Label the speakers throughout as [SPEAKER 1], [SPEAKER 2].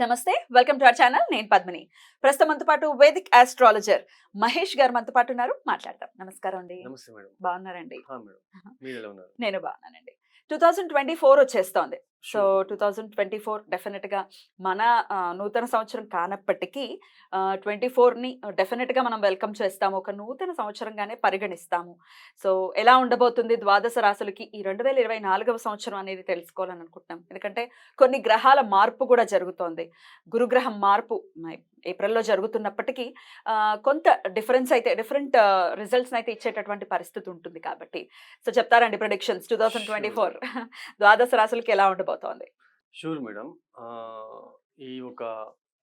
[SPEAKER 1] నమస్తే welcome to our channel. నేను పద్మిని. ప్రస్తుతం మనతో పాటు వేదిక్ ఆస్ట్రాలజర్ మహేష్ గారు మనతో పాటు ఉన్నారు. మాట్లాడదాం. నమస్కారం అండి.
[SPEAKER 2] నమస్తే మేడం.
[SPEAKER 1] బాగున్నారండి?
[SPEAKER 2] మేడం. మీరెలా ఉన్నారు?
[SPEAKER 1] నేను బాగున్నానండి. 2024 వచ్చేస్తోంది. So,
[SPEAKER 2] sure.
[SPEAKER 1] 2024 డెఫినిట్‌గా మన నూతన సంవత్సరం కానప్పటికీ 24ని డెఫినిట్‌గా మనం వెల్కమ్ చేస్తాము. ఒక నూతన సంవత్సరంగానే పరిగణిస్తాము. సో, ఎలా ఉండబోతుంది ద్వాదశ రాశులకి ఈ 2024వ సంవత్సరం అనేది తెలుసుకోవాలని అనుకుంటున్నాం. ఎందుకంటే కొన్ని గ్రహాల మార్పు కూడా జరుగుతోంది. గురుగ్రహం మార్పు ఏప్రిల్‌లో జరుగుతున్నప్పటికీ కొంత డిఫరెంట్ రిజల్ట్స్‌నైతే ఇచ్చేటటువంటి పరిస్థితి ఉంటుంది కాబట్టి. సో, చెప్తారండి ప్రిడిక్షన్స్ 2024 ద్వాదశ రాశులకి ఎలా ఉండబోతోంది?
[SPEAKER 2] Sure madam. ఈ ఒక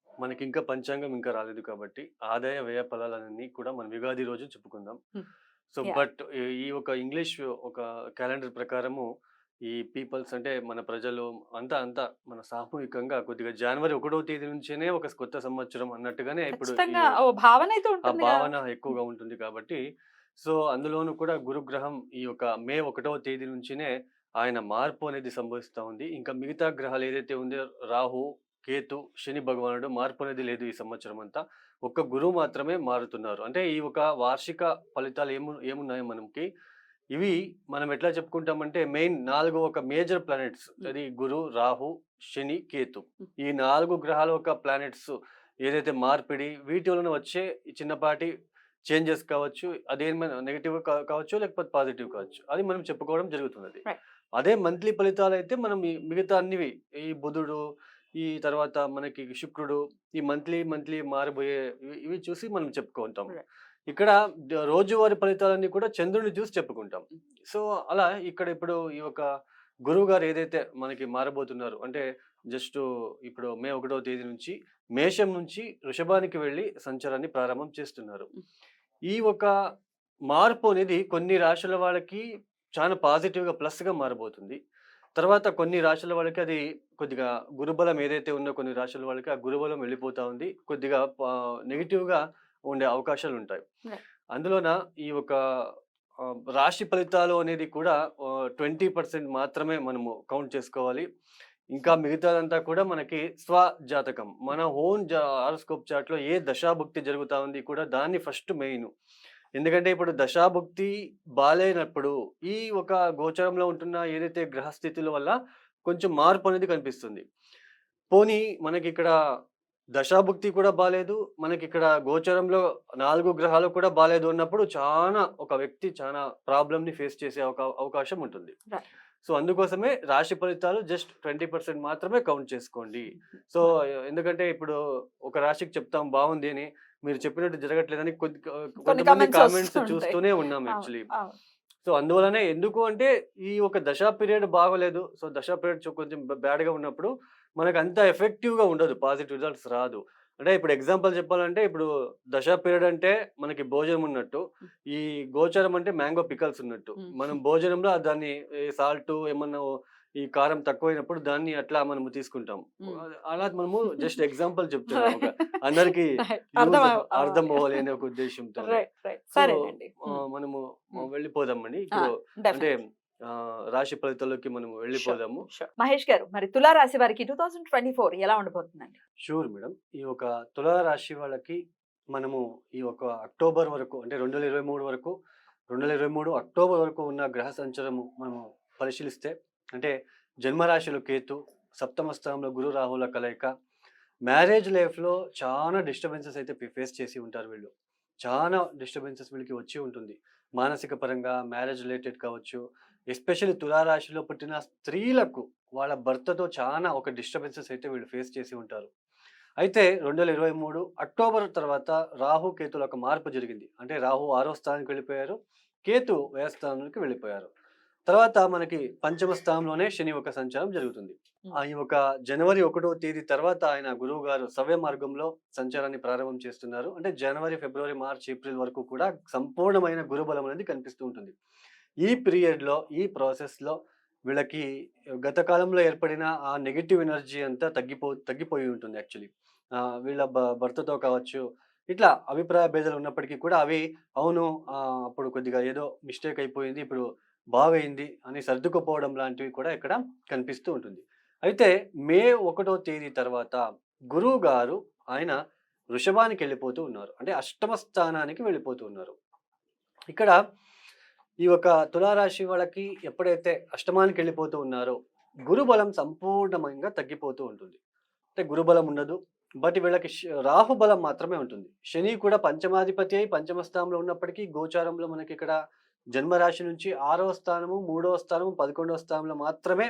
[SPEAKER 2] మనకింకా పంచాంగం ఇంకా రాలేదు కాబట్టి ఆదాయ వ్యయ ఫలాలన్నీ కూడా మనం యుగాది రోజు చెప్పుకుందాం.
[SPEAKER 1] హ్మ్.
[SPEAKER 2] So,
[SPEAKER 1] yeah!
[SPEAKER 2] బట్ ఈ ఒక ఇంగ్లీష్ ఒక క్యాలెండర్ ప్రకారము ఈ పీపుల్స్ అంటే మన ప్రజలు అంతా మన సామూహికంగా కొద్దిగా జనవరి 1వ తేదీ నుంచేనే ఒక కొత్త సంవత్సరం అన్నట్టుగానే ఇప్పుడు ఈ
[SPEAKER 1] ఖచ్చితంగా భావనైతే
[SPEAKER 2] ఆ
[SPEAKER 1] ఉంటుందిగా.
[SPEAKER 2] భావన ఎక్కువగా ఉంటుంది కాబట్టి, సో, అందులోనూ కూడా గురుగ్రహం ఈ యొక్క మే 1వ తేదీ నుంచినే ఆయన మార్పు అనేది సంభవిస్తా ఉంది. ఇంకా మిగతా గ్రహాలు ఏదైతే ఉందో రాహు, కేతు, శని భగవానుడు మార్పు అనేది లేదు ఈ సంవత్సరం అంతా. ఒక్క గురువు మాత్రమే మారుతున్నారు. అంటే ఈ ఒక వార్షిక ఫలితాలు ఏమున్నాయో మనకి, ఇవి మనం ఎట్లా చెప్పుకుంటామంటే మెయిన్ 4 ఒక మేజర్ ప్లానెట్స్.
[SPEAKER 1] హ్మ్.
[SPEAKER 2] అది గురు, రాహు, శని, కేతు. ఈ 4 గ్రహాల యొక్క ప్లానెట్స్ ఏదైతే మార్పిడి వీటి వలన వచ్చే ఈ చిన్నపాటి చేంజెస్ కావచ్చు. అదేమైనా నెగెటివ్ కావచ్చు, లేకపోతే పాజిటివ్ కావచ్చు. అది మనం చెప్పుకోవడం జరుగుతున్నది.
[SPEAKER 1] రైట్.
[SPEAKER 2] అదే మంత్లీ ఫలితాలైతే మనం ఈ మిగతా అన్నివి ఈ బుధుడు, ఈ తర్వాత మనకి శుక్రుడు, ఈ మంత్లీ మారబోయే ఇవి చూసి మనం చెప్పుకుంటాం.
[SPEAKER 1] రైట్.
[SPEAKER 2] ఇక్కడ రోజువారీ ఫలితాలన్నీ కూడా చంద్రుడిని చూసి చెప్పుకుంటాం. సో, అలా ఇక్కడ ఇప్పుడు ఈ యొక్క గురువుగారు ఏదైతే మనకి మారబోతున్నారు అంటే జస్టు ఇప్పుడు మే 1వ తేదీ నుంచి మేషం నుంచి వృషభానికి వెళ్లి సంచారాన్ని ప్రారంభం చేస్తున్నారు.
[SPEAKER 1] హ్మ్.
[SPEAKER 2] ఈ ఒక మార్పు అనేది కొన్ని రాశుల వాళ్ళకి చాలా పాజిటివ్‌గా ప్లస్‌గా మారబోతుంది. తర్వాత కొన్ని రాశుల వాళ్ళకి అది కొద్దిగా గురుబలం ఏదైతే ఉందో కొన్ని రాశుల వాళ్ళకి ఆ గురుబలం వెళ్ళిపోతా ఉంది. కొద్దిగా నెగెటివ్‌గా ఉండే అవకాశాలుంటాయి.
[SPEAKER 1] రైట్.
[SPEAKER 2] అందులోన ఈ ఒక రాశి ఫలితాలు అనేది కూడా 20% మాత్రమే మనము కౌంట్ చేసుకోవాలి. ఇంకా మిగతాదంతా కూడా మనకి జాతకం. మన ఓన్ హారోస్కోప్ చార్ట్‌లో ఏ దశాభుక్తి జరుగుతా ఉంది కూడా దాన్ని ఫస్ట్ మెయిను. ఎందుకంటే ఇప్పుడు దశాభుక్తి బాలేనప్పుడు ఈ ఒక గోచరంలో ఉంటున్న ఏదైతే గ్రహస్థితుల వల్ల కొంచెం మార్పనేది కనిపిస్తుంది. పోనీ మనకిక్కడ దశాభుక్తి కూడా బాలేదు. మనకిక్కడ గోచరంలో 4 గ్రహాలు కూడా బాలేదు అన్నప్పుడు ఒక వ్యక్తి చానా ప్రాబ్లమ్‌ని ఫేస్ చేసే అవకాశం ఉంటుంది.
[SPEAKER 1] రైట్.
[SPEAKER 2] సో, అందుకోసమే రాశి ఫలితాలు జస్ట్ 20% మాత్రమే కౌంట్ చేసుకోండి. సో, ఎందుకంటే ఇప్పుడు ఒక రాశికి చెప్తాం బావుంది అని. మీరు చెప్పినట్టు జరగట్లేదని
[SPEAKER 1] కొన్ని
[SPEAKER 2] కొంతమంది
[SPEAKER 1] కామెంట్స్
[SPEAKER 2] కామెంట్స్
[SPEAKER 1] వస్తుంటాయి.
[SPEAKER 2] చూస్తూనే ఉన్నాం
[SPEAKER 1] అవును.
[SPEAKER 2] యాక్చువల్లీ.
[SPEAKER 1] అవును.
[SPEAKER 2] సో, అందువలనే ఎందుకు అంటే ఈ ఒక దశా పీరియడ్ బాగోలేదు. సో, దశా పీరియడ్ కొంచెం బ్యాడ్‌గా ఉన్నప్పుడు మనకంత ఎఫెక్టివ్‌గా ఉండదు. పాజిటివ్ రిజల్ట్స్ రాదు. అంటే ఇప్పుడు ఎగ్జాంపుల్ చెప్పాలంటే ఇప్పుడు దశా పీరియడ్ అంటే మనకి భోజనం ఉన్నట్టు.
[SPEAKER 1] హ్మ్.
[SPEAKER 2] ఈ గోచారం అంటే మ్యాంగో పికల్స్ ఉన్నట్టు. మనం
[SPEAKER 1] హ్మ్.
[SPEAKER 2] భోజనంలో దాన్ని ఈ సాల్టు ఏమన్నా ఈ కారం తక్కువైనప్పుడు దాన్ని అట్లా మనము తీసుకుంటాం.
[SPEAKER 1] హ్మ్.
[SPEAKER 2] అలా మనము జస్ట్ ఎగ్జాంపుల్ చెప్తున్నాం. ఒక
[SPEAKER 1] రైట్.
[SPEAKER 2] అందరికి
[SPEAKER 1] రైట్.
[SPEAKER 2] యూజ్ అర్థం
[SPEAKER 1] అవ్వాలి.
[SPEAKER 2] అవ్వాలి అనే ఒక ఉద్దేశ్యంతోనే.
[SPEAKER 1] రైట్. రైట్.
[SPEAKER 2] సో,
[SPEAKER 1] సరేనండి. హ్మ్.
[SPEAKER 2] మనము
[SPEAKER 1] హ్మ్.
[SPEAKER 2] వెళ్ళిపోదామండి.
[SPEAKER 1] ఆ!
[SPEAKER 2] ఇప్పుడు అంటే
[SPEAKER 1] డెఫినెట్‌లీ.
[SPEAKER 2] రాశి ఫలితాల్లోకి మనము
[SPEAKER 1] షూర్.
[SPEAKER 2] వెళ్ళిపోదాము.
[SPEAKER 1] షూర్. మహేష్ గారు మరి తులా రాశి వారికి 2024 ఎలా ఉండబోతుందండి?
[SPEAKER 2] Sure madam. ఈ ఒక తులా రాశి వాళ్ళకి మనము ఈ ఒక అక్టోబర్ వరకు అంటే 2023 వరకు 2023 అక్టోబర్ వరకు ఉన్న గ్రహ సంచారము మనము పరిశీలిస్తే అంటే జన్మరాశిలో కేతు, సప్తమ స్థానంలో గురు, రాహుల కలయిక. మ్యారేజ్ లైఫ్‌లో చాలా డిస్టర్బెన్సెస్ అయితే ఫేస్ చేసి ఉంటారు వీళ్ళు. చానా డిస్టర్బెన్సెస్ వీళ్ళకి వచ్చి ఉంటుంది. మానసిక పరంగా మ్యారేజ్ రిలేటెడ్ కావచ్చు. ఎస్పెషల్లీ తులా రాశిలో పుట్టిన స్త్రీలకు వాళ్ళ భర్తతో చానా ఒక డిస్టర్బెన్సెస్ అయితే వీళ్ళు ఫేస్ చేసి ఉంటారు. అయితే 2023 అక్టోబర్ తర్వాత రాహు, కేతుల ఒక మార్పు జరిగింది. అంటే రాహు 6వ స్థానానికి వెళ్ళిపోయారు. కేతు వ్యయ స్థానానికి వెళ్ళిపోయారు. తర్వాత మనకి పంచమ స్థానంలోనే శని ఒక సంచారం జరుగుతుంది.
[SPEAKER 1] హ్మ్.
[SPEAKER 2] ఈ ఒక జనవరి 1వ తేదీ తర్వాత ఆయన గురువుగారు సవ్య మార్గంలో సంచారాన్ని ప్రారంభం చేస్తున్నారు. అంటే జనవరి, ఫిబ్రవరి, మార్చ్, ఏప్రిల్ వరకు కూడా సంపూర్ణమైన గురుబలం అనేది కనిపిస్తూ ఉంటుంది. ఈ పీరియడ్‌లో, ఈ ప్రాసెస్‌లో వీళ్ళకి గత కాలంలో ఏర్పడిన ఆ నెగెటివ్ ఎనర్జీ అంతా తగ్గిపోయి ఉంటుంది యాక్చువల్లీ. వీళ్ళ భర్తతో కావచ్చు, ఇట్లా అభిప్రాయ భేదాలు ఉన్నప్పటికీ కూడా అవి అవును అప్పుడు కొద్దిగా ఏదో మిస్టేక్ అయిపోయింది. ఇప్పుడు బాగయింది అని సర్దుకుపోవడం లాంటివి కూడా ఇక్కడ కనిపిస్తూ ఉంటుంది. అయితే మే 1వ తేదీ తర్వాత గురువు గారు ఆయన వృషభానికి వెళ్ళిపోతూ ఉన్నారు, అంటే అష్టమ స్థానానికి వెళ్ళిపోతూ ఉన్నారు. ఇక్కడ ఈ యొక్క తులారాశి వాళ్ళకి ఎప్పుడైతే అష్టమానికి వెళ్ళిపోతూ ఉన్నారో గురుబలం సంపూర్ణంగా తగ్గిపోతూ ఉంటుంది. అంటే గురుబలం ఉండదు, బట్ వీళ్ళకి రాహుబలం మాత్రమే ఉంటుంది. శని కూడా పంచమాధిపతి అయి పంచమ స్థానంలో ఉన్నప్పటికీ గోచారంలో మనకి ఇక్కడ జన్మరాశి నుంచి 6వ స్థానము, 3వ స్థానము, 11వ స్థానంలో మాత్రమే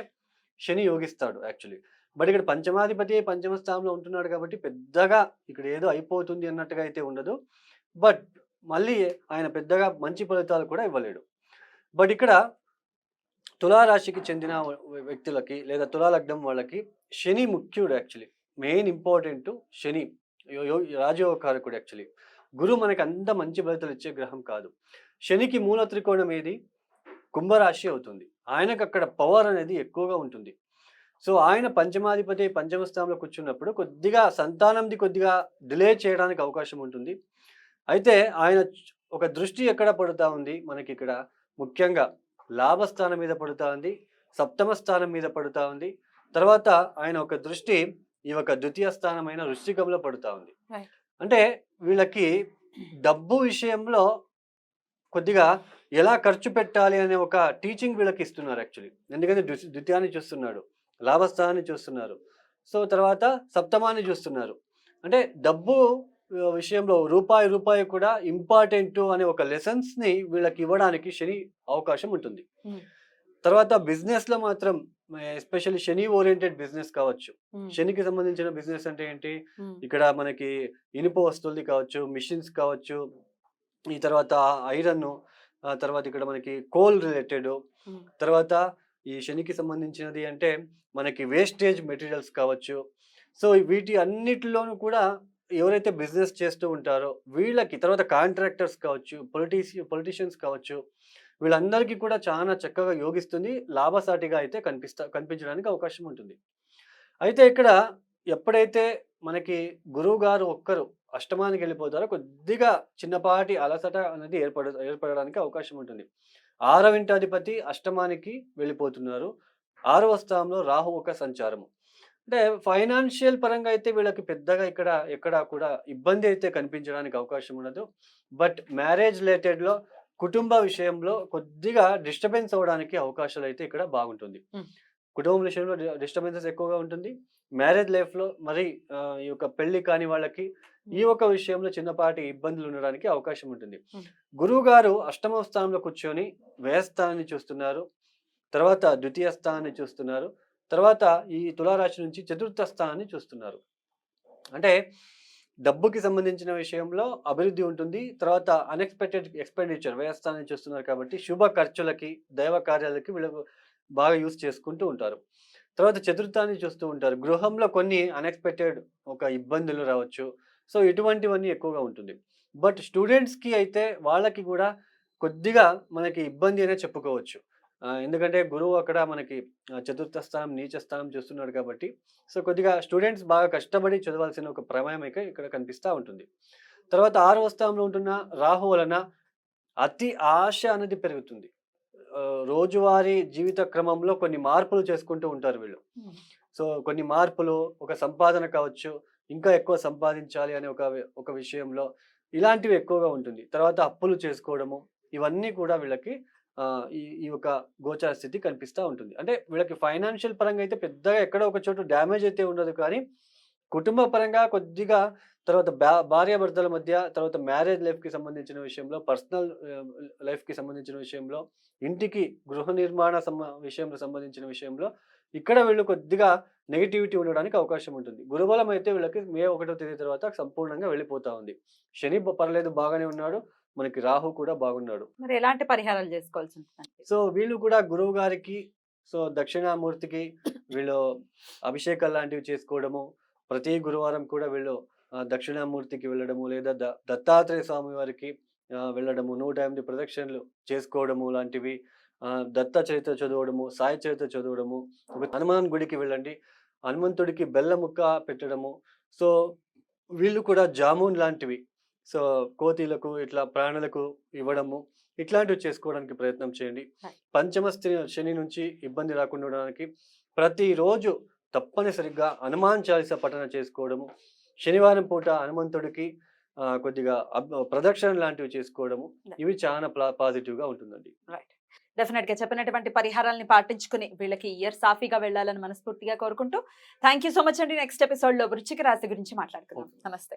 [SPEAKER 2] శని యోగిస్తాడు యాక్చువల్లీ. బట్ ఇక్కడ పంచమాధిపతి అయి పంచమ స్థానంలో ఉంటున్నాడు కాబట్టి పెద్దగా ఇక్కడ ఏదో అయిపోతుంది అన్నట్టుగా అయితే ఉండదు. బట్ మళ్ళీ ఆయన పెద్దగా మంచి ఫలితాలు కూడా ఇవ్వలేడు. బట్ ఇక్కడ తులారాశికి చెందిన వ్యక్తులకి లేదా తులా లగ్నం వాళ్ళకి శని ముఖ్యుడు యాక్చువల్లీ. మెయిన్ ఇంపార్టెంట్ శని రాజయోగకారకుడు యాక్చువల్లీ. గురువు మనకి అంత మంచి ఫలితాలు ఇచ్చే గ్రహం కాదు. శనికి మూల త్రికోణం ఏది? కుంభరాశి అవుతుంది. ఆయనకు అక్కడ పవర్ అనేది ఎక్కువగా ఉంటుంది. సో ఆయన పంచమాధిపతి పంచమ స్థానంలో కూర్చున్నప్పుడు కొద్దిగా సంతానంది కొద్దిగా డిలే చేయడానికి అవకాశం ఉంటుంది. అయితే ఆయన ఒక దృష్టి ఎక్కడ పడుతూ ఉంది మనకి ఇక్కడ ముఖ్యంగా లాభస్థానం మీద పడుతూ ఉంది, సప్తమ స్థానం మీద పడుతూ ఉంది. తర్వాత ఆయన ఒక దృష్టి ఈ యొక్క ద్వితీయ స్థానమైన వృశ్చికంలో పడుతూ ఉంది. అంటే వీళ్ళకి డబ్బు విషయంలో కొద్దిగా ఎలా ఖర్చు పెట్టాలి అనే ఒక టీచింగ్ వీళ్ళకి ఇస్తున్నారు యాక్చువల్లీ. ఎందుకంటే ద్వితీయాన్ని చూస్తున్నాడు, లాభస్థానాన్ని చూస్తున్నారు, సో తర్వాత సప్తమాన్ని చూస్తున్నారు. అంటే డబ్బు విషయంలో రూపాయి కూడా ఇంపార్టెంట్ అనే ఒక లెసన్స్ని వీళ్ళకి ఇవ్వడానికి శని అవకాశం ఉంటుంది. తర్వాత బిజినెస్లో మాత్రం ఎస్పెషల్లీ శని ఓరియంటెడ్ బిజినెస్ కావచ్చు. శనికి సంబంధించిన బిజినెస్ అంటే ఏంటి? ఇక్కడ మనకి ఇనుప వస్తువులది కావచ్చు, మిషన్స్ కావచ్చు, ఈ తర్వాత ఐరన్, తర్వాత ఇక్కడ మనకి కోల్ రిలేటెడ్, తర్వాత ఈ శనికి సంబంధించినది అంటే మనకి వేస్టేజ్ మెటీరియల్స్ కావచ్చు. సో వీటి అన్నిటిలోనూ కూడా ఎవరైతే బిజినెస్ చేస్తూ ఉంటారో వీళ్ళకి, తర్వాత కాంట్రాక్టర్స్ కావచ్చు, పొలిటీషియన్స్ కావచ్చు, వీళ్ళందరికీ కూడా చాలా చక్కగా యోగిస్తుంది. లాభసాటిగా అయితే కనిపించడానికి అవకాశం ఉంటుంది. అయితే ఇక్కడ ఎప్పుడైతే మనకి గురువు గారు ఒక్కరు అష్టమానికి వెళ్ళిపోతారో కొద్దిగా చిన్నపాటి అలసట అనేది ఏర్పడడానికి అవకాశం ఉంటుంది. 6వ ఇంటాధిపతి అష్టమానికి వెళ్ళిపోతున్నారు. 6వ స్థానంలో రాహు ఒక సంచారము. అంటే ఫైనాన్షియల్ పరంగా అయితే వీళ్ళకి పెద్దగా ఎక్కడ కూడా ఇబ్బంది అయితే కనిపించడానికి అవకాశం ఉండదు. బట్ మ్యారేజ్ రిలేటెడ్లో, కుటుంబ విషయంలో కొద్దిగా డిస్టర్బెన్స్ అవ్వడానికి అవకాశాలు అయితే ఇక్కడ బాగుంటుంది. కుటుంబం విషయంలో డిస్టర్బెన్సెస్ ఎక్కువగా ఉంటుంది. మ్యారేజ్ లైఫ్లో మరి ఈ యొక్క పెళ్లి కాని వాళ్ళకి ఈ ఒక విషయంలో చిన్నపాటి ఇబ్బందులు ఉండడానికి అవకాశం ఉంటుంది. గురువు గారు అష్టమ స్థానంలో కూర్చొని వ్యయస్థానాన్ని చూస్తున్నారు, తర్వాత ద్వితీయ స్థానాన్ని చూస్తున్నారు, తర్వాత ఈ తులారాశి నుంచి చతుర్థ స్థానాన్ని చూస్తున్నారు. అంటే డబ్బుకి సంబంధించిన విషయంలో అభివృద్ధి ఉంటుంది. తర్వాత అన్ఎక్స్పెక్టెడ్ ఎక్స్పెండిచర్ వ్యయస్థానాన్ని చూస్తున్నారు కాబట్టి శుభ ఖర్చులకి, దైవ కార్యాలకి వీళ్ళు బాగా యూజ్ చేసుకుంటూ ఉంటారు. తర్వాత చతుర్థాన్ని చూస్తూ ఉంటారు. గృహంలో కొన్ని అన్ఎక్స్పెక్టెడ్ ఒక ఇబ్బందులు రావచ్చు. సో ఇటువంటివన్నీ ఎక్కువగా ఉంటుంది. బట్ స్టూడెంట్స్కి అయితే వాళ్ళకి కూడా కొద్దిగా మనకి ఇబ్బంది అనే చెప్పుకోవచ్చు. ఎందుకంటే గురువు అక్కడ మనకి చతుర్థ స్థానం, నీచ స్థానం చూస్తున్నాడు కాబట్టి సో కొద్దిగా స్టూడెంట్స్ బాగా కష్టపడి చదవాల్సిన ఒక ప్రమేయం ఇక్కడ కనిపిస్తూ ఉంటుంది. తర్వాత 6వ స్థానంలో ఉంటున్న రాహు వలన అతి ఆశ అనేది పెరుగుతుంది. రోజువారీ జీవిత క్రమంలో కొన్ని మార్పులు చేసుకుంటూ ఉంటారు వీళ్ళు. సో కొన్ని మార్పులు, ఒక సంపాదన కావచ్చు, ఇంకా ఎక్కువ సంపాదించాలి అనే ఒక విషయంలో ఇలాంటివి ఎక్కువగా ఉంటుంది. తర్వాత అప్పులు చేసుకోవడము, ఇవన్నీ కూడా వీళ్ళకి ఈ యొక్క గోచార స్థితి కనిపిస్తూ ఉంటుంది. అంటే వీళ్ళకి ఫైనాన్షియల్ పరంగా అయితే పెద్దగా ఎక్కడో ఒక చోటు డ్యామేజ్ అయితే ఉండదు, కానీ కుటుంబ పరంగా కొద్దిగా, తర్వాత భార్యాభర్తల మధ్య, తర్వాత మ్యారేజ్ లైఫ్కి సంబంధించిన విషయంలో, పర్సనల్ లైఫ్కి సంబంధించిన విషయంలో, ఇంటికి గృహ నిర్మాణ విషయంలో సంబంధించిన విషయంలో ఇక్కడ వీళ్ళు కొద్దిగా నెగిటివిటీ ఉండడానికి అవకాశం ఉంటుంది. గురుబలం అయితే వీళ్ళకి మే 1వ తేదీ తర్వాత సంపూర్ణంగా వెళ్ళిపోతా ఉంది. శని పర్లేదు బాగానే ఉన్నాడు, మనకి రాహు కూడా బాగున్నాడు.
[SPEAKER 1] మరి ఎలాంటి పరిహారాలు చేసుకోవాల్సి ఉంటుంది?
[SPEAKER 2] సో వీళ్ళు కూడా గురువు గారికి, సో దక్షిణామూర్తికి వీళ్ళు అభిషేకాలు లాంటివి చేసుకోవడము, ప్రతి గురువారం కూడా వీళ్ళు దక్షిణామూర్తికి వెళ్ళడము, లేదా దత్తాత్రేయ స్వామి వారికి వెళ్ళడము, 108 ప్రదక్షిణలు చేసుకోవడము లాంటివి, దత్త చరిత్ర చదవడము, సాయి చరిత్ర చదవడము, ఒక హనుమాన్ గుడికి వెళ్ళండి, హనుమంతుడికి బెల్ల ముక్క పెట్టడము. సో వీళ్ళు కూడా జామున్ లాంటివి, సో కోతిలకు ఇట్లా ప్రాణులకు ఇవ్వడము, ఇట్లాంటివి చేసుకోవడానికి ప్రయత్నం చేయండి. పంచమ శని నుంచి ఇబ్బంది రాకుండా ఉండడానికి ప్రతిరోజు తప్పనిసరిగా హనుమాన్ చాలీసా పఠన చేసుకోవడము, శనివారం పూట హనుమంతుడికి కొద్దిగా ప్రదక్షిణ లాంటివి చేసుకోవడము, ఇవి చాలా పాజిటివ్‌గా ఉంటుందండి.
[SPEAKER 1] రైట్. డెఫినెట్‌గా చెప్పినటువంటి పరిహారాల్ని పాటించుకుని వీళ్ళకి ఇయర్ సాఫీగా వెళ్ళాలని మనస్ఫూర్తిగా కోరుకుంటూ థాంక్ యూ సో మచ్ అండి. నెక్స్ట్ ఎపిసోడ్‌లో వృశ్చిక రాశి గురించి మాట్లాడుకుందాం.
[SPEAKER 2] ఓకే.
[SPEAKER 1] నమస్తే.